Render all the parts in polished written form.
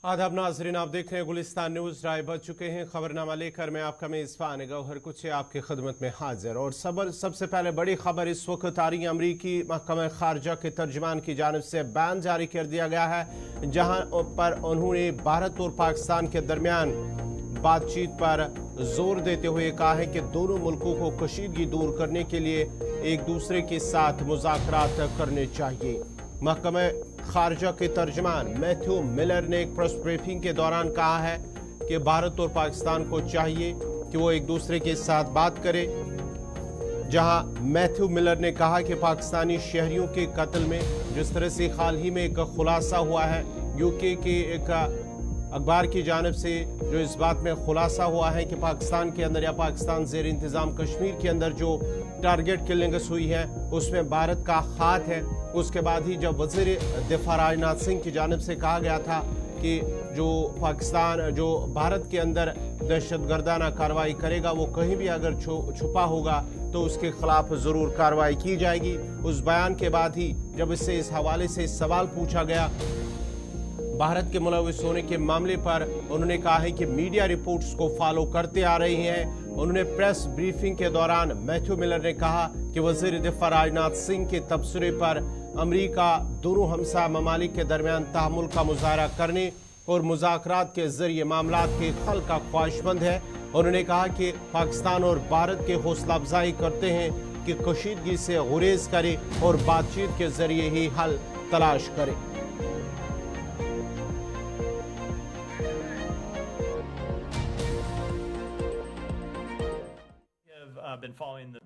आदाब नाजरीन, आप देख रहे हैं गुलिस्तान न्यूज। राय बज चुके हैं खबरनामा लेकर मैं आपका मेज़बान गौहर कुछ आपकी खिदमत में हाजिर। और सबसे पहले बड़ी खबर इस वक्त आ रही है। अमरीकी महकमा खारजा के तर्जमान की जानिब से बयान जारी कर दिया गया है, जहां पर उन्होंने भारत और पाकिस्तान के दरमियान बातचीत पर जोर देते हुए कहा है कि दोनों मुल्कों को कशीदगी दूर करने के लिए एक दूसरे के साथ मुज़ाकरात करने चाहिए। महकमा खारजा के तर्जमान मैथ्यू मिलर ने एक प्रेस ब्रीफिंग के दौरान कहा है कि भारत और पाकिस्तान को चाहिए कि वो एक दूसरे के साथ बात करें। जहां मैथ्यू मिलर ने कहा कि पाकिस्तानी शहरियों के कत्ल में जिस तरह से हाल ही में एक खुलासा हुआ है, यूके के एक अखबार की जानिब से जो इस बात में खुलासा हुआ है कि पाकिस्तान के अंदर या पाकिस्तान ज़ेर इंतज़ाम कश्मीर के अंदर जो टारगेट किलिंग्स हुई है उसमें भारत का हाथ है। उसके बाद ही जब वज़ीर दिफा राजनाथ सिंह की जानिब से कहा गया था कि जो भारत के अंदर दहशतगर्दाना कार्रवाई करेगा वो कहीं भी अगर छुपा होगा तो उसके खिलाफ ज़रूर कार्रवाई की जाएगी। उस बयान के बाद ही जब इससे इस हवाले से सवाल पूछा गया भारत के मुलविस होने के मामले पर, उन्होंने कहा है कि मीडिया रिपोर्ट्स को फॉलो करते आ रही हैं। उन्होंने प्रेस ब्रीफिंग के दौरान मैथ्यू मिलर ने कहा कि वज़ीर दिफा राजनाथ सिंह के तबसरे पर अमरीका दोनों हमसाया ममालिक के दरमियान तहम्मुल का मुजाहरा करने और मुज़ाकरात के जरिए मामलात के हल का ख्वाहिशमंद है। उन्होंने कहा कि पाकिस्तान और भारत के हौसला अफजाई करते हैं कि कशीदगी से गुरेज करे और बातचीत के जरिए ही हल तलाश करे।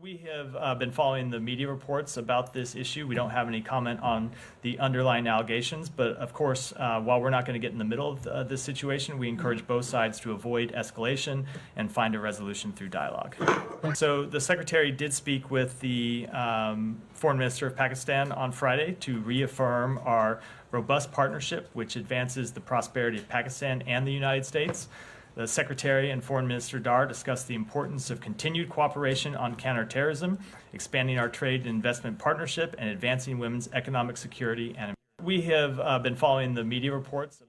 We have been following the media reports about this issue. We don't have any comment on the underlying allegations, but of course, while we're not going to get in the middle of this situation, we encourage both sides to avoid escalation and find a resolution through dialogue. So the Secretary did speak with the Foreign Minister of Pakistan on Friday to reaffirm our robust partnership, which advances the prosperity of Pakistan and the United States. The Secretary and Foreign Minister Dar discussed the importance of continued cooperation on counterterrorism, expanding our trade and investment partnership, and advancing women's economic security. And we have been following the media reports.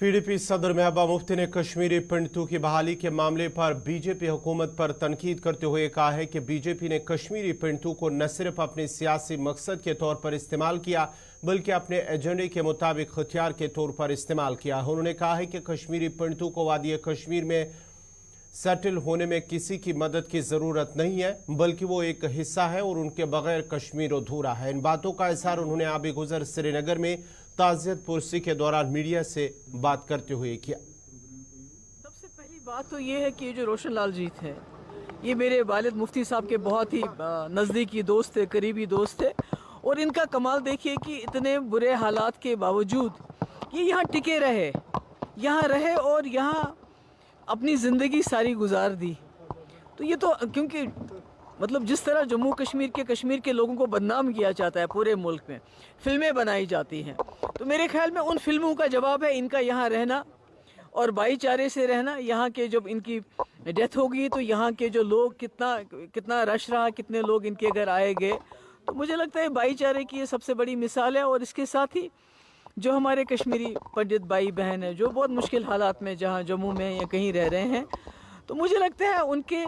PDP सदर महबूबा मुफ्ती ने कश्मीरी पंडितों की बहाली के मामले पर BJP हुकूमत पर तनकीद करते हुए कहा है कि बीजेपी ने कश्मीरी पंडितों को न सिर्फ अपने सियासी मकसद के तौर पर इस्तेमाल किया बल्कि अपने एजेंडे के मुताबिक हथियार के तौर पर इस्तेमाल किया। उन्होंने कहा है कि कश्मीरी पंडितों को वादी कश्मीर में सेटल होने में किसी की मदद की ज़रूरत नहीं है, बल्कि वो एक हिस्सा है और उनके बगैर कश्मीर अधूरा है। इन बातों का इज़हार उन्होंने आबी गुज़र श्रीनगर में ताज़ियत पुरसी के दौरान मीडिया से बात करते हुए किया। सबसे पहली बात तो ये है कि ये जो रोशन लाल जी थे, ये मेरे वालिद मुफ्ती साहब के बहुत ही नज़दीकी दोस्त थे, करीबी दोस्त थे। और इनका कमाल देखिए कि इतने बुरे हालात के बावजूद ये यहाँ टिके रहे, यहाँ रहे और यहाँ अपनी ज़िंदगी सारी गुजार दी। तो ये तो क्योंकि मतलब जिस तरह जम्मू कश्मीर के लोगों को बदनाम किया जाता है पूरे मुल्क में, फिल्में बनाई जाती हैं, तो मेरे ख्याल में उन फिल्मों का जवाब है इनका यहाँ रहना और भाईचारे से रहना। यहाँ के जब इनकी डेथ होगी तो यहाँ के जो लोग कितना रश रहा, कितने लोग इनके घर आए गए, तो मुझे लगता है भाईचारे की ये सबसे बड़ी मिसाल है। और इसके साथ ही जो हमारे कश्मीरी पंडित भाई बहन हैं जो बहुत मुश्किल हालात में जहाँ जम्मू में या कहीं रह रहे हैं, तो मुझे लगता है उनके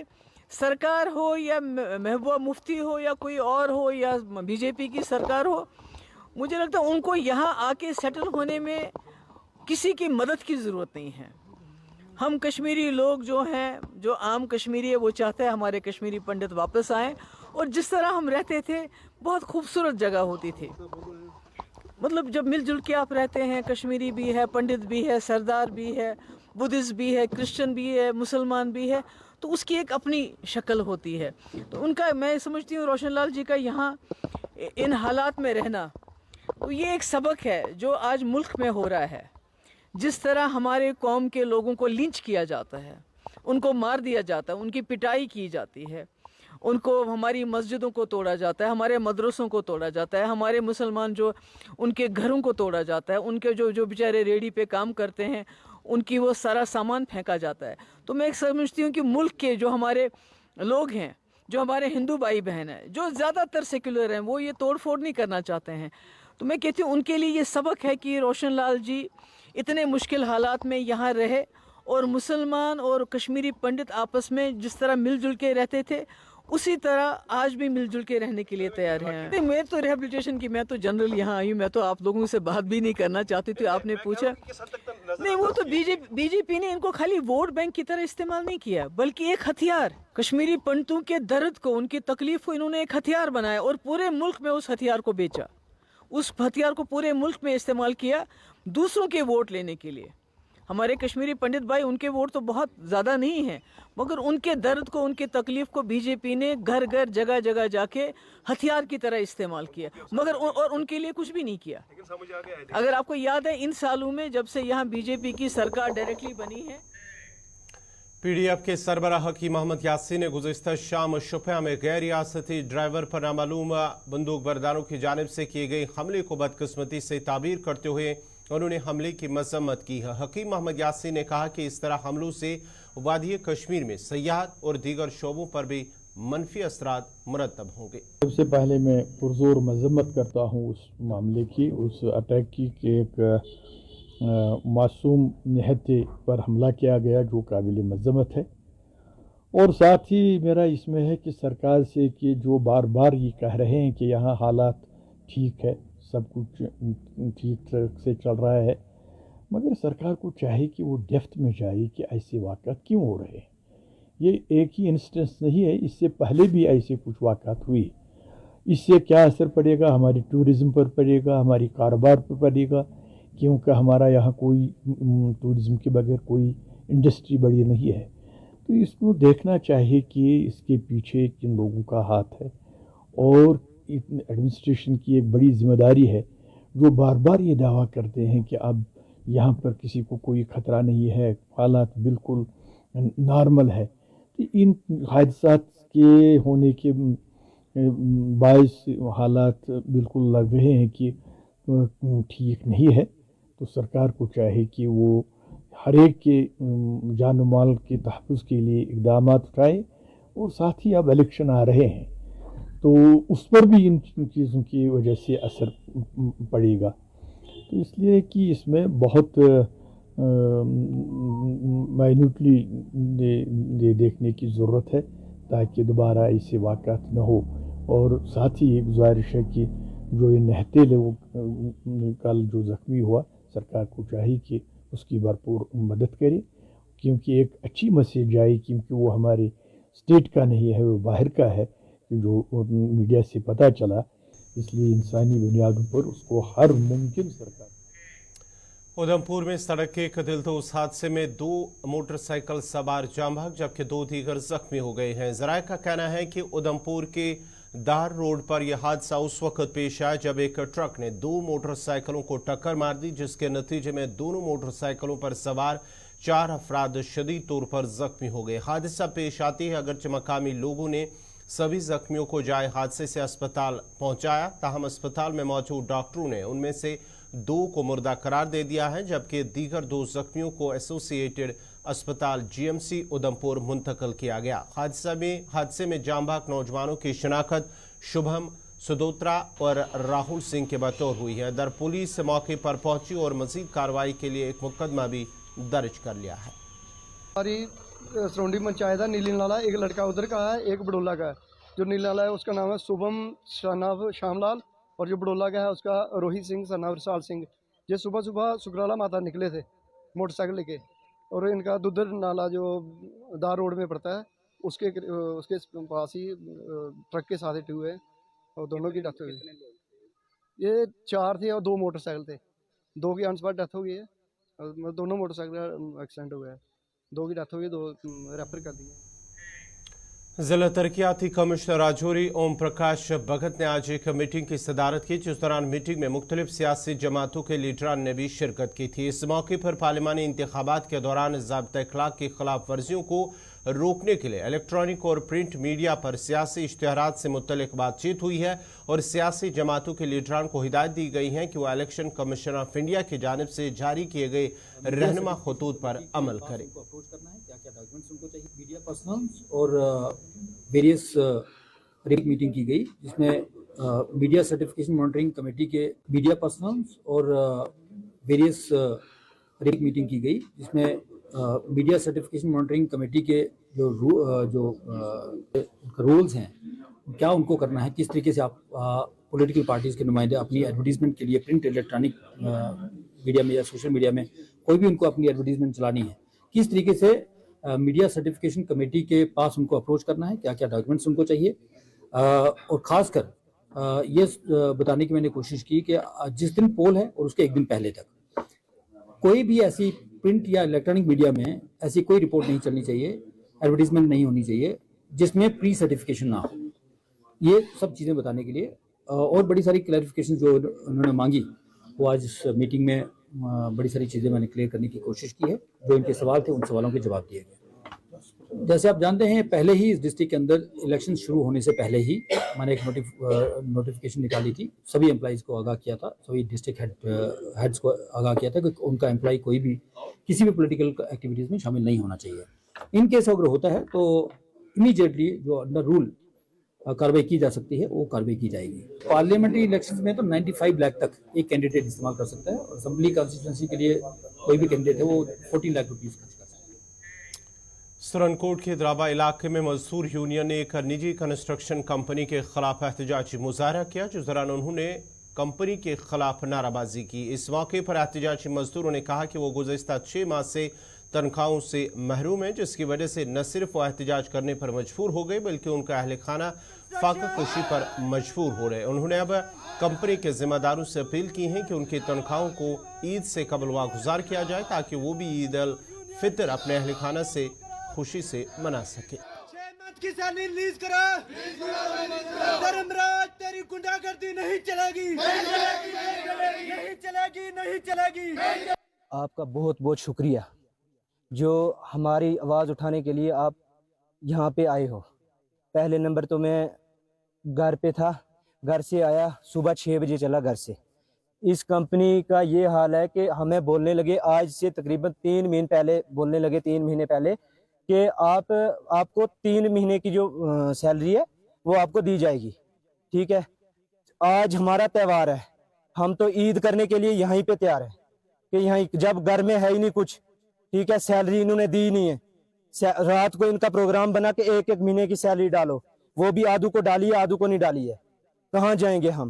सरकार हो या महबूबा मुफ्ती हो या कोई और हो या बीजेपी की सरकार हो, मुझे लगता है उनको यहाँ आके सेटल होने में किसी की मदद की ज़रूरत नहीं है। हम कश्मीरी लोग जो हैं, जो आम कश्मीरी है, वो चाहते हैं हमारे कश्मीरी पंडित वापस आएँ और जिस तरह हम रहते थे बहुत खूबसूरत जगह होती थी। मतलब जब मिलजुल के आप रहते हैं, कश्मीरी भी है, पंडित भी है, सरदार भी है, बुद्धिस्ट भी है, क्रिश्चियन भी है, मुसलमान भी है, तो उसकी एक अपनी शक्ल होती है। तो उनका मैं समझती हूँ रोशन लाल जी का यहाँ इन हालात में रहना, तो ये एक सबक है जो आज मुल्क में हो रहा है। जिस तरह हमारे कौम के लोगों को लिंच किया जाता है, उनको मार दिया जाता है, उनकी पिटाई की जाती है, उनको हमारी मस्जिदों को तोड़ा जाता है, हमारे मदरसों को तोड़ा जाता है, हमारे मुसलमान जो उनके घरों को तोड़ा जाता है, उनके जो बेचारे रेडी पे काम करते हैं उनकी वो सारा सामान फेंका जाता है। तो मैं समझती हूँ कि मुल्क के जो हमारे लोग हैं, जो हमारे हिंदू भाई बहन हैं, जो ज़्यादातर सेक्युलर हैं, वो ये तोड़ फोड़ नहीं करना चाहते हैं। तो मैं कहती हूँ उनके लिए ये सबक है कि रोशन लाल जी इतने मुश्किल हालात में यहाँ रहे और मुसलमान और कश्मीरी पंडित आपस में जिस तरह मिलजुल के रहते थे उसी तरह आज भी मिलजुल के रहने के लिए तैयार हैं। मैं तो रिहेबिलिटेशन की, मैं तो जनरल यहाँ आई हूँ, मैं तो आप लोगों से बात भी नहीं करना चाहती थी, आपने पूछा नहीं। वो तो बीजेपी ने इनको खाली वोट बैंक की तरह इस्तेमाल नहीं किया बल्कि एक हथियार, कश्मीरी पंडितों के दर्द को, उनकी तकलीफ को इन्होंने एक हथियार बनाया और पूरे मुल्क में उस हथियार को बेचा, उस हथियार को पूरे मुल्क में इस्तेमाल किया दूसरों के वोट लेने के लिए। हमारे कश्मीरी पंडित भाई, उनके वोट तो बहुत ज़्यादा नहीं हैं, मगर उनके दर्द को, उनके तकलीफ को बीजेपी ने घर घर जगह जगह जाके हथियार की तरह इस्तेमाल किया, मगर और उनके लिए कुछ भी नहीं किया। अगर आपको याद है इन सालों में जब से यहाँ बीजेपी की सरकार डायरेक्टली बनी है, पीडीएफ के सरबराह हकीम मोहम्मद यासीन ने गुज़िश्ता शाम शोपियां में गैर रियासती ड्राइवर पर नामालूम बंदूक बरदारों की जानिब से किए गए हमले को बदकिस्मती से ताबीर करते हुए उन्होंने हमले की मजम्मत की है। हकीम मोहम्मद यासीन ने कहा कि इस तरह हमलों से वादी कश्मीर में सियाहत और दीगर शोबों पर भी मनफी असरात मुरतब होंगे। सबसे पहले मैं पुरजोर मजम्मत करता हूँ उस मामले की, उस अटैक की कि एक मासूम निहत्ते पर हमला किया गया जो काबिल मजम्मत है। और साथ ही मेरा इसमें है कि सरकार से कि जो बार बार ये कह रहे हैं कि यहाँ हालात ठीक है, सब कुछ ठीक से चल रहा है, मगर सरकार को चाहे कि वो डेप्थ में जाए कि ऐसे वाक़यात क्यों हो रहे हैं। ये एक ही इंस्टेंस नहीं है, इससे पहले भी ऐसे कुछ वाक़यात हुए। इससे क्या असर पड़ेगा, हमारी टूरिज़म पर पड़ेगा, हमारी कारोबार पर पड़ेगा, क्योंकि हमारा यहाँ कोई टूरिज़म के बगैर कोई इंडस्ट्री बड़ी नहीं है। तो इसको देखना चाहिए कि इसके पीछे किन लोगों का हाथ है, और एडमिनिस्ट्रेशन की एक बड़ी जिम्मेदारी है जो बार बार ये दावा करते हैं कि अब यहाँ पर किसी को कोई ख़तरा नहीं है, हालात बिल्कुल नॉर्मल है। तो इन हादसात के होने के बायस हालात बिल्कुल लग रहे हैं कि ठीक नहीं है। तो सरकार को चाहे कि वो हर एक के जान माल के तहफ़्फ़ुज़ के लिए इक़दाम उठाए, और साथ ही अब इलेक्शन आ रहे हैं तो उस पर भी इन चीज़ों की वजह से असर पड़ेगा। तो इसलिए कि इसमें बहुत माइन्यूटली देखने की ज़रूरत है ताकि दोबारा ऐसे वाक़यात न हो। और साथ ही एक गुजारिश है कि जो ये निहत्ते लोग कल जो ज़ख्मी हुआ, सरकार को चाहिए कि उसकी भरपूर मदद करे, क्योंकि एक अच्छी मैसेज आए, क्योंकि वो हमारे स्टेट का नहीं है, वो बाहर का है, जो मीडिया से पता चला। इसलिए इंसानी बुनियादों पर उसको हर मुमकिन सरकार। उधमपुर में सड़क के एक दिलदोज़ हादसे में 2 मोटरसाइकिल सवार जाम भाग जबकि 2 दीगर जख्मी हो गए हैं। ज़राए का कहना है कि उधमपुर के दार रोड पर यह हादसा उस वक्त पेश आया जब एक ट्रक ने 2 मोटरसाइकिलों को टक्कर मार दी, जिसके नतीजे में दोनों मोटरसाइकिलों पर सवार 4 अफराद शदीद तौर पर जख्मी हो गए। हादसा पेश आती है अगरचे मकामी लोगों ने सभी जख्मियों को जाए हादसे से अस्पताल पहुंचाया, ताहम अस्पताल में मौजूद डॉक्टरों ने उनमें से 2 को मुर्दा करार दे दिया है, जबकि दीगर 2 जख्मियों को एसोसिएटेड अस्पताल जीएमसी उधमपुर मुंतकिल किया गया। हादसे में जाम भाग नौजवानों की शिनाख्त शुभम सुदोत्रा और राहुल सिंह के बतौर हुई है। दर पुलिस मौके पर पहुंची और मजीद कार्रवाई के लिए एक मुकदमा भी दर्ज कर लिया है। हमारी सराउंडिंग पंचायत है नीली नाला, एक लड़का उधर का है, एक बडोला का है। जो नीली नाला है उसका नाम है शुभम सनाव श्यामलाल, और जो बडोला का है उसका रोहित सिंह सनाव रसाल सिंह। ये सुबह सुबह सुकराला माता निकले थे मोटरसाइकिल लेके, और इनका दुधर नाला जो दार रोड में पड़ता है उसके पास ही ट्रक के साथ हिट हुए, और दोनों की डेथ हो गई। ये 4 थे और 2 मोटरसाइकिल थे, 2 की ऑन स्पॉट डेथ हो गई है, और दोनों मोटरसाइकिल का एक्सीडेंट हो गया है। 2 की डेथ हो गई, 2 रेफर कर दिए। जिला तरक्याती कमिश्नर राजौरी ओम प्रकाश भगत ने आज एक मीटिंग की सदारत की, जिस दौरान मीटिंग में मुख्तलिफ सियासी जमातों के लीडरान ने भी शिरकत की थी। इस मौके पर पार्लिमानी इंतखाबात के दौरान ज़ाब्ता अखलाक की खिलाफ वर्जियों को रोकने के लिए इलेक्ट्रॉनिक और प्रिंट मीडिया पर सियासी इश्तिहारात से मुतल्लिक बातचीत हुई है, और सियासी जमातों के लीडरान को हिदायत दी गई है कि वह इलेक्शन कमीशन ऑफ इंडिया की जानिब से जारी किए गए रहनुमा खतूत पर अमल करें। अप्रोच करना है, क्या क्या डॉक्यूमेंट्स उनको चाहिए, मीडिया पर्सनल्स और वेरियस ایک میٹنگ کی گئی جس میں میڈیا سرٹیفکیشن مانیٹرنگ کمیٹی کے میڈیا پرسنلز اور ویریس ایک میٹنگ کی گئی جس میں میڈیا سرٹیفکیشن مانیٹرنگ کمیٹی کے جو رولز ہیں کیا ان کو کرنا ہے، کس طریقے سے آپ پولیٹیکل پارٹیز کے نمائندے اپنی ایڈورٹیزمنٹ کے لیے پرنٹ الیکٹرانک میڈیا میں یا سوشل میڈیا میں کوئی بھی ان کو اپنی ایڈورٹیزمنٹ چلانی ہے، کس طریقے سے میڈیا سرٹیفکیشن کمیٹی کے پاس ان کو اپروچ کرنا ہے، کیا کیا ڈاکیومنٹس ان کو چاہیے، اور خاص کر یہ بتانے کی میں نے کوشش کی کہ جس دن پول ہے اور اس کے ایک دن پہلے تک کوئی بھی ایسی پرنٹ یا الیکٹرانک میڈیا میں ایسی کوئی رپورٹ نہیں چلنی چاہیے، ایڈورٹیزمنٹ نہیں ہونی چاہیے جس میں پری سرٹیفکیشن نہ ہو۔ یہ سب چیزیں بتانے کے لیے اور بڑی ساری کلیریفیکیشن جو انہوں نے مانگی وہ آج اس میٹنگ میں بڑی ساری چیزیں میں نے کلیئر کرنے کی کوشش کی ہے، جو ان کے سوال تھے ان سوالوں کے جواب دیے گئے۔ جیسے آپ جانتے ہیں پہلے ہی اس ڈسٹرکٹ کے اندر الیکشن شروع ہونے سے پہلے ہی میں نے ایک نوٹیفیکیشن نکالی تھی، سبھی امپلائیز کو آگاہ کیا تھا، سبھی ڈسٹرکٹ ہیڈز کو آگاہ کیا تھا کہ ان کا امپلائی کوئی بھی کسی بھی پولیٹیکل ایکٹیویٹیز میں شامل نہیں ہونا چاہیے۔ ان کیس اگر ہوتا ہے تو امیڈیٹلی جو انڈر رول کارروائی کی جا سکتی ہے وہ کارروائی کی جائے گی۔ پارلیمنٹری الیکشنز میں تو 95 لاکھ تک ایک کینڈیڈیٹ استعمال کر سکتا ہے، اور اسمبلی کانسٹیٹوئنسی کے لیے کوئی بھی کینڈیڈیٹ ہے وہ 14 لاکھ روپیز خرچ کر سکتا ہے۔ سرنکوٹ کے درابا علاقے میں مزدور یونین نے ایک نجی کنسٹرکشن کمپنی کے خلاف احتجاجی مظاہرہ کیا، جس دوران انہوں نے کمپنی کے خلاف نعرہ بازی کی۔ اس موقع پر احتجاجی مزدوروں نے کہا کہ وہ گزشتہ 6 ماہ سے تنخواہوں سے محروم ہیں، جس کی وجہ سے نہ صرف وہ احتجاج کرنے پر مجبور ہو گئے بلکہ ان کا اہل خانہ فاقہ کشی پر مجبور ہو رہے۔ انہوں نے اب کمپنی کے ذمہ داروں سے اپیل کی ہے کہ ان کی تنخواہوں کو عید سے قبل واگزار کیا جائے تاکہ وہ بھی عید الفطر اپنے اہل خانہ سے خوشی سے منا سکے۔ کی سیلری ریلیز کرو، دھرمراج تیری گنڈا گردی نہیں چلے گی، نہیں چلے گی، نہیں چلے گی۔ آپ کا بہت بہت شکریہ جو ہماری آواز اٹھانے کے لیے آپ یہاں پہ آئے ہو۔ پہلے نمبر تو میں گھر پہ تھا، گھر سے آیا صبح 6 بجے چلا گھر سے۔ اس کمپنی کا یہ حال ہے کہ ہمیں بولنے لگے آج سے تقریباً 3 مہینے پہلے بولنے لگے 3 مہینے پہلے کہ آپ کو 3 مہینے کی جو سیلری ہے وہ آپ کو دی جائے گی، ٹھیک ہے۔ آج ہمارا تہوار ہے، ہم تو عید کرنے کے لیے یہیں پہ تیار ہیں کہ یہیں جب گھر میں ہے ہی نہیں کچھ، ٹھیک ہے، سیلری انہوں نے دی نہیں ہے۔ رات کو ان کا پروگرام بنا کہ 1 مہینے کی سیلری ڈالو، وہ بھی آدھو کو ڈالی ہے آدھو کو نہیں ڈالی ہے۔ کہاں جائیں گے ہم؟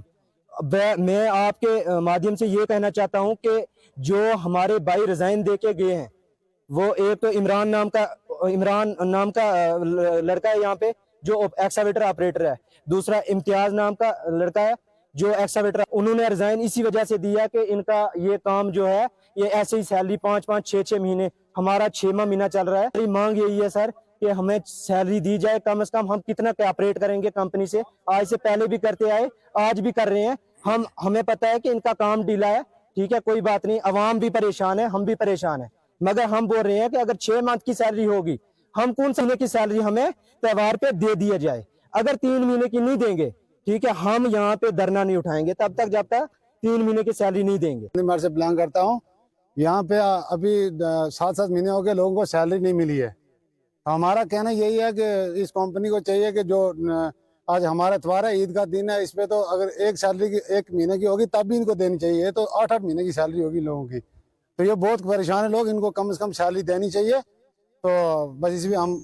میں آپ کے مادھیم سے یہ کہنا چاہتا ہوں کہ جو ہمارے بھائی ریزائن دے کے گئے ہیں، وہ ایک تو عمران نام کا لڑکا ہے یہاں پہ جو ایکسکیویٹر آپریٹر ہے، دوسرا امتیاز نام کا لڑکا ہے جو ایکسکیویٹر، انہوں نے ریزائن اسی وجہ سے دیا کہ ان کا یہ کام جو ہے یہ ایسے ہی سیلری 5-5 6-6 مہینے، ہمارا 6واں مہینہ چل رہا ہے۔ ہماری مانگ یہی ہے سر کہ ہمیں سیلری دی جائے، کم از کم ہم کتنا کوآپریٹ کریں گے کمپنی سے، آج سے پہلے بھی کرتے آئے آج بھی کر رہے ہیں، ہمیں پتہ ہے کہ ان کا کام ڈھیلا ہے، ٹھیک ہے، کوئی بات نہیں، عوام بھی پریشان ہے، ہم بھی پریشان ہیں، مگر ہم بول رہے ہیں کہ اگر 6 ماہ کی سیلری ہوگی، ہم کون سے مہینے کی سیلری ہمیں تہوار پہ دے دیا جائے۔ اگر 3 مہینے کی نہیں دیں گے، ٹھیک ہے، ہم یہاں پہ دھرنا نہیں اٹھائیں گے تب تک جب تک 3 مہینے کی سیلری نہیں دیں گے۔ میں سے بلانگ کرتا ہوں، یہاں پہ ابھی 7 مہینے ہو گئے لوگوں کو سیلری نہیں ملی ہے۔ ہمارا کہنا یہی ہے کہ اس کمپنی کو چاہیے کہ جو آج ہمارا اتوار ہے، عید کا دن ہے، اس پہ تو اگر ایک سیلری کی 1 مہینے کی ہوگی تب بھی ان کو دینی چاہیے، تو 8-8 مہینے کی سیلری ہوگی لوگوں کی، تو یہ بہت پریشان ہیں لوگ، ان کو کم از کم سیلری دینی چاہیے، تو بس اس بھی ہم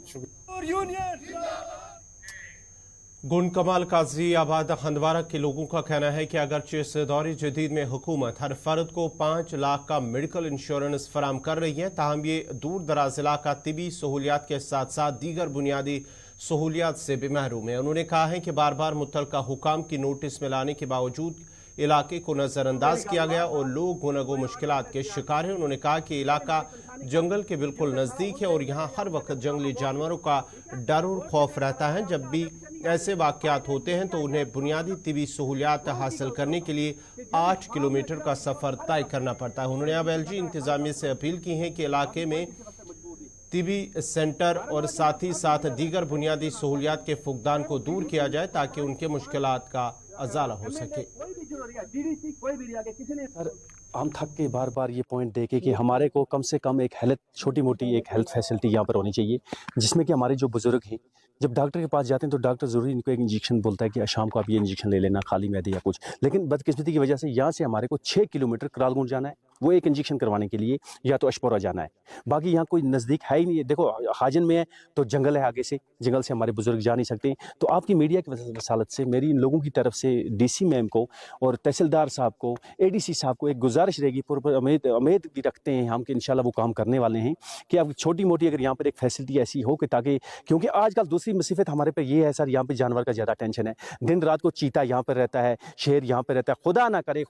گنڈ کمال قاضی آباد ہندوارہ کے لوگوں کا کہنا ہے کہ اگرچہ اس دور جدید میں حکومت ہر فرد کو 5 لاکھ کا میڈیکل انشورنس فراہم کر رہی ہے، تاہم یہ دور دراز علاقہ طبی سہولیات کے ساتھ ساتھ دیگر بنیادی سہولیات سے بھی محروم ہے۔ انہوں نے کہا ہے کہ بار بار متعلقہ حکام کی نوٹس میں لانے کے باوجود علاقے کو نظر انداز کیا گیا اور لوگ گنگ و مشکلات کے شکار ہیں۔ انہوں نے کہا کہ علاقہ جنگل کے بالکل نزدیک ہے اور یہاں ہر وقت جنگلی جانوروں کا ڈر اور خوف رہتا ہے۔ جب بھی ایسے واقعات ہوتے ہیں تو انہیں بنیادی طبی سہولیات حاصل کرنے کے لیے 8 کلومیٹر کا سفر طے کرنا پڑتا ہے۔ انہوں نے اب LG انتظامیہ سے اپیل کی ہے کہ علاقے میں طبی سینٹر اور ساتھ ہی ساتھ دیگر بنیادی سہولیات کے فقدان کو دور کیا جائے تاکہ ان کے مشکلات کا ازالہ ہو سکے۔ ہم تھک کے بار بار یہ پوائنٹ دے کے کہ ہمارے کو کم سے کم ایک چھوٹی موٹی ایک ہیلتھ فیسلٹی یہاں پر ہونی چاہیے، جس میں کہ ہمارے جو بزرگ ہیں जब डॉक्टर के पास जाते हैं तो डॉक्टर ज़रूरी इनको एक इंजेक्शन बोलता है कि शाम को आप ये इंजेक्शन ले लेना खाली मैदे या कुछ, लेकिन बदकिस्मती की वजह से यहाँ से हमारे को 6 किलोमीटर करालगुंड जाना है वो एक इंजेक्शन करवाने के लिए, या तो अशपोरा जाना है। बाकी यहाँ कोई नज़दीक है ही नहीं है। देखो हाजन में है तो जंगल है, आगे से जंगल से हमारे बुजुर्ग जा नहीं सकते। तो आपकी मीडिया की वसालत से मेरी इन लोगों की तरफ से DC मैम को और तहसीलदार साहब को, ADC साहब को एक गुजारिश रहेगी, उम्मीद भी रखते हैं हम कि इंशाल्लाह वो काम करने वाले हैं कि अब छोटी मोटी अगर यहाँ पर एक फैसिलिटी ऐसी हो कि ताकि, क्योंकि आजकल दूसरी मुसीबत हमारे पे ये है सर, यहाँ पे जानवर का ज़्यादा टेंशन है। दिन रात को चीता यहाँ पर रहता है, शेर यहाँ पर रहता है, खुदा ना करे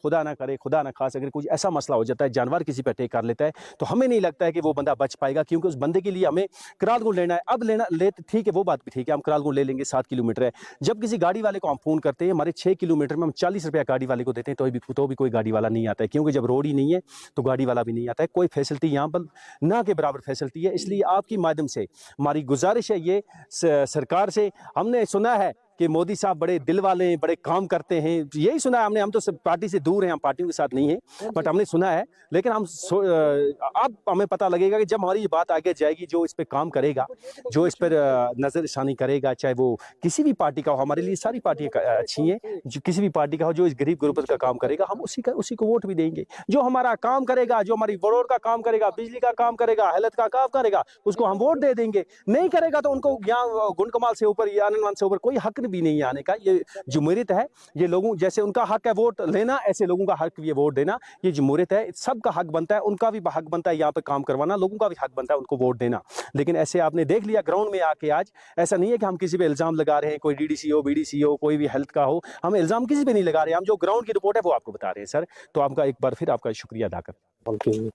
खुदा ना खास अगर कुछ ऐसा मसला हो जाता है, जानवर किसी पे अटैक कर लेता है, तो हमें नहीं लगता है कि वो बंदा बच पाएगा, क्योंकि उस बंदे के लिए हमें करालगुंड लेना है। अब ले ठीक है, वो बात भी ठीक है, हम करालगुंड ले लेंगे, 7 किलोमीटर है। जब किसी गाड़ी वाले को हम फ़ोन करते हैं, हमारे 6 किलोमीटर में हम 40 रुपया गाड़ी वाले को देते हैं, तो भी कोई गाड़ी वाला नहीं आता है, क्योंकि जब रोड ही नहीं है तो गाड़ी वाला भी नहीं आता है। कोई फैसिलिटी यहाँ पर ना के बराबर फैसिलिटी है। इसलिए आपकी माध्यम से हमारी गुजारिश है ये सरकार से, हमने सुना है कि मोदी साहब बड़े दिल वाले हैं, बड़े काम करते हैं, यही सुना है हमने। हम तो सब पार्टी से दूर हैं, हम पार्टियों के साथ नहीं हैं, बट हमने सुना है। लेकिन अब हमें पता लगेगा कि जब हमारी ये बात आगे जाएगी, जो इस पे काम करेगा, जो इस पर नज़रसानी करेगा, चाहे वो किसी भी पार्टी का हो, हमारे लिए सारी पार्टियाँ अच्छी हैं, जो किसी भी पार्टी का हो, जो इस गरीब गुरबत का काम करेगा, हम उसी को वोट भी देंगे। जो हमारा काम करेगा, जो हमारी रोड का काम करेगा, बिजली का काम करेगा, हेल्थ का काम करेगा, उसको हम वोट दे देंगे। नहीं करेगा तो उनको यहाँ गुंड कमाल से ऊपर या आनंद से ऊपर कोई हक भी नहीं आने का। ये जमहूरियत है, ये लोगों जैसे उनका हक है वोट लेना, ऐसे लोगों का हक भी है वोट देना। ये जमहूरियत है, सबका हक बनता है, उनका भी हक बनता है यहाँ पे काम करवाना, लोगों का भी हक बनता है उनको वोट देना। लेकिन ऐसे आपने देख लिया ग्राउंड में आके आज, ऐसा नहीं है कि हम किसी पे इल्जाम लगा रहे हैं, कोई DDC हो, BDC हो, कोई भी हेल्थ का हो, हम इल्जाम किसी पे नहीं लगा रहे हैं। हम जो ग्राउंड की रिपोर्ट है वो आपको बता रहे हैं सर। तो आपका एक बार फिर आपका शुक्रिया अदा कर।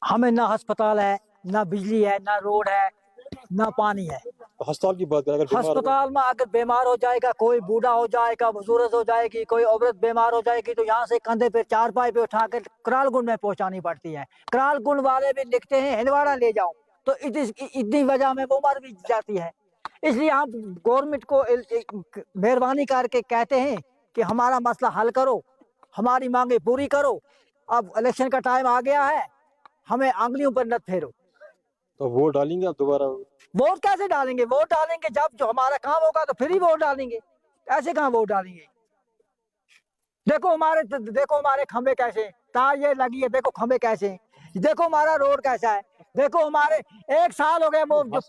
हमें ना अस्पताल है, ना बिजली है, ना रोड है, ना पानी है। अस्पताल की बात करें, अस्पताल में अगर बीमार हो जाएगा, कोई बूढ़ा हो जाएगा, बुजुर्ग हो जाएगी, कोई औरत बीमार हो जाएगी, तो यहाँ से कंधे पे चारपाई पे उठा कर करालगुंड में पहुंचानी पड़ती है। करालगुंड वाले भी लिखते हैं हिंदवाड़ा ले जाओ, तो इतनी वजह में वो मर भी जाती है। इसलिए हम गवर्नमेंट को मेहरबानी करके कहते हैं कि हमारा मसला हल करो, हमारी मांगे पूरी करो। अब इलेक्शन का टाइम आ गया है, हमें आंगलियों पर न फेरो। तो वोट डालेंगे आप दोबारा? वोट कैसे डालेंगे? वोट डालेंगे जब जो हमारा काम होगा तो फिर ही वोट डालेंगे, ऐसे कहाँ वोट डालेंगे? देखो हमारे खंबे कैसे, तार ये लगी है, देखो खंबे कैसे हैं, देखो हमारा रोड कैसा है, देखो हमारे 1 साल हो गए वो जो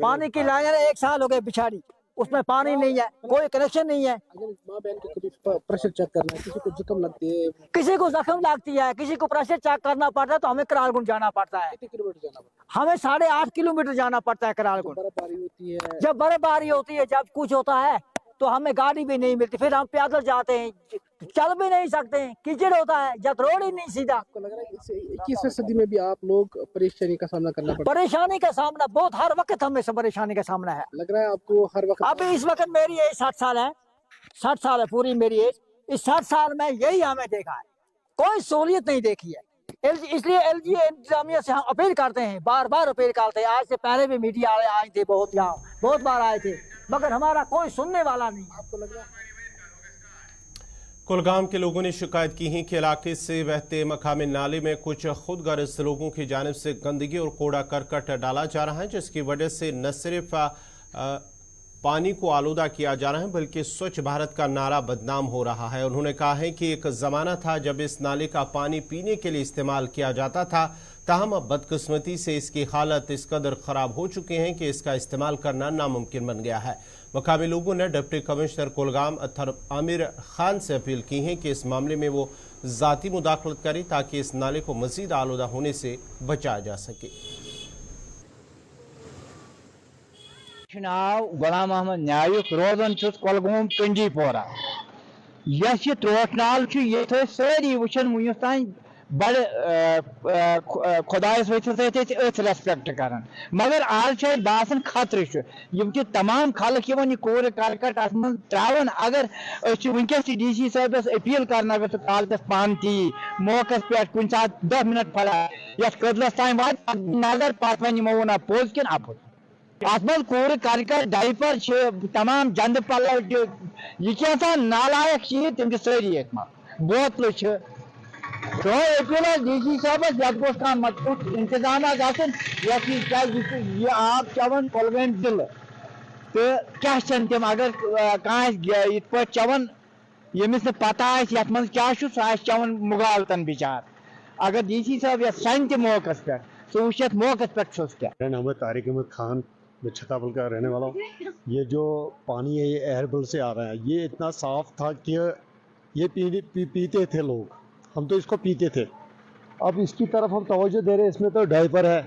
पानी की लाइन है, 1 साल हो गए बिछाड़ी, उसमें पानी नहीं है, कोई कनेक्शन नहीं है। माँ बहन को कभी प्रेशर चेक करना है, किसी को जख्म लगती है, किसी को जख्म लगती है, किसी को प्रेशर चेक करना पड़ता है, तो हमें करालगुंड जाना पड़ता है। कितने किलोमीटर जाना पड़ता है? हमें 8.5 किलोमीटर जाना पड़ता है करालगुंड। बर्फबारी होती है, जब बर्फबारी होती है, जब कुछ होता है तो हमें गाड़ी भी नहीं मिलती, फिर हम पैदल जाते हैं, चल भी नहीं सकते हैं, कीचड़ होता है, जब रोड ही नहीं सीधा। आपको लग रहा है 21वीं सदी में भी आप लोग परेशानी का सामना करना पड़ता परेशानी का सामना बहुत, हर वक्त हमें परेशानी का सामना है। लग रहा है आपको हर वक्त? अभी इस वक्त मेरी एज 60 साल है, 60 साल है पूरी मेरी एज। इस 60 साल में यही हमें देखा है, कोई सहूलियत नहीं देखी है। इसलिए LG इंतजामिया से हम अपील करते हैं, बार बार अपील करते हैं। आज से पहले भी मीडिया वाले आए थे, बहुत बार आए थे, मगर हमारा कोई सुनने वाला नहीं। आपको लग रहा है? कुलगाम के लोगों ने शिकायत की है कि इलाके से बहते मकामी नाले में कुछ खुदगर्ज लोगों की जानिब से गंदगी और कूड़ा करकट डाला जा रहा है, जिसकी वजह से न सिर्फ पानी को आलूदा किया जा रहा है बल्कि स्वच्छ भारत का नारा बदनाम हो रहा है। उन्होंने कहा है कि एक ज़माना था जब इस नाले का पानी पीने के लिए इस्तेमाल किया जाता था, ताहम अब बदकिस्मती से इसकी हालत इस कदर ख़राब हो चुके हैं कि इसका इस्तेमाल करना नामुमकिन बन गया है। मकामी लोगों ने डिप्टी कमिश्नर कुलगाम अत्तर आमिर खान से अपील की है कि इस मामले में वो ज़ाती मुदाखलत करें ताकि इस नाले को मज़ीद आलूदा होने से बचाया जा सके। नाव गुलाम अहमद न्यायुक, रोजान कुलगाम कंडीपोरा। यह त्रोट नाल ये सारी वुचन वुनिस तान बड़े खुदायस वथ रेस्पेक्ट कर, मगर आज बासन खतरे तमाम खल्क यह कूर करकट अत मन त्रावन। अगर वनकस DC साहबस अपील कर अगर तो कालतस पान ती मौकस पे कुछ 10 मिनट फला ये कदलस तान वा नजर पत वो ना पोज किन अपुज अत मन कूर करकट डाइपर तमाम जंद पल यह क्या नालायक चीज तम सारी बोतल तो अपील DC साहबस ये गोस कह मजबूत इंतजाम यह आब चवन कुलगाम जिले تو کیا تم اگر کت پہ چون یمس پتہ یت من کیا سہ چون مغالتن بچار اگر ڈی سی صاحب یا سن تہ موقع پہ سہ وچ موقع پہ کیا نام ہے طارق احمد خان، میں چھتا پل کا رہنے والا ہوں۔ یہ جو پانی ہے یہ ایئر بل سے آ رہا ہے، یہ اتنا صاف تھا کہ یہ پیتے تھے لوگ، ہم تو اس کو پیتے تھے۔ اب اس کی طرف ہم توجہ دے رہے ہیں، اس میں تو ڈائپر ہے،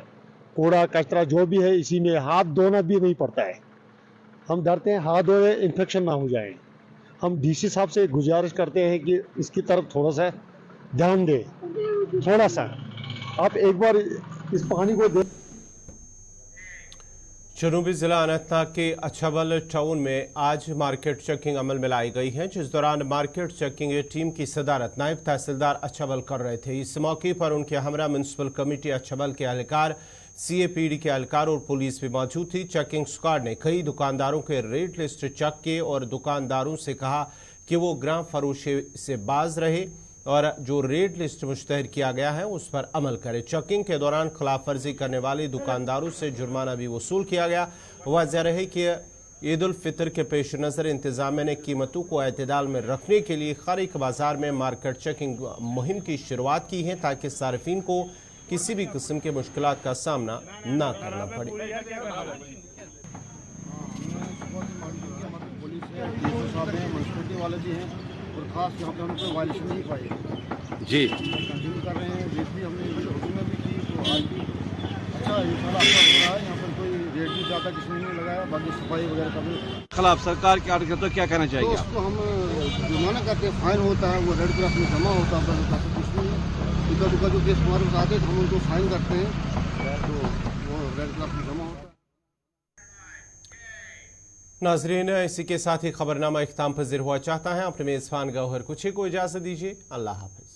کوڑا کچرا جو بھی ہے اسی میں، ہاتھ دھونا بھی نہیں پڑتا ہے۔ ہم ڈرتے ہیں ہاتھ دھوئے انفیکشن نہ ہو جائے۔ ہم ڈی سی صاحب سے گزارش کرتے ہیں کہ اس کی طرف تھوڑا سا دھیان دیں، تھوڑا سا آپ ایک بار اس پانی کو دیکھ۔ جنوبی ضلع اننت ناگ کے اچھبل ٹاؤن میں آج مارکیٹ چیکنگ عمل میں لائی گئی ہے، جس دوران مارکیٹ چیکنگ ٹیم کی صدارت نائب تحصیلدار اچھبل کر رہے تھے۔ اس موقع پر ان کے ہمراہ میونسپل کمیٹی اچھبل کے اہلکار، سی اے پی ڈی کے اہلکار اور پولیس بھی موجود تھی۔ چیکنگ اسکواڈ نے کئی دکانداروں کے ریٹ لسٹ چیک کیے اور دکانداروں سے کہا کہ وہ گراں فروشی سے باز رہے اور جو ریٹ لسٹ مشتہر کیا گیا ہے اس پر عمل کرے۔ چیکنگ کے دوران خلاف ورزی کرنے والے دکانداروں سے جرمانہ بھی وصول کیا گیا۔ واضح رہے کہ عید الفطر کے پیش نظر انتظامیہ نے قیمتوں کو اعتدال میں رکھنے کے لیے خارق بازار میں مارکیٹ چیکنگ مہم کی شروعات کی ہے تاکہ صارفین کو کسی بھی قسم کے مشکلات کا سامنا نہ کرنا پڑے۔ اور خاص یہاں پہ ہم کو وائلیشن نہیں پائی جی کنٹینیو کر رہے ہیں، ریٹ بھی ہم نے شروع میں بھی کی تو آج بھی اچھا انشاءاللہ اچھا ہو رہا ہے۔ یہاں پر کوئی ریٹ بھی زیادہ کسی نے نہیں لگایا، باقی صفائی وغیرہ کا بھی خلاف سرکار کے آرڈر تو کیا کہنا تو چاہیے اس کو ہم جرمانہ کرتے ہیں، فائن ہوتا ہے، وہ ریڈ کراس میں جمع ہوتا ہے، بس کچھ نہیں ہے۔ دکا جو کیس ہمارے پاس آتے ہیں تو ہم ان کو فائن کرتے ہیں تو وہ ریڈ کراس میں جمع ہوتا ہے۔ ناظرین، اسی کے ساتھ ہی خبرنامہ اختتام پذیر ہوا چاہتا ہے۔ اپنے میزبان گوہر کچھی کو اجازت دیجیے۔ اللہ حافظ۔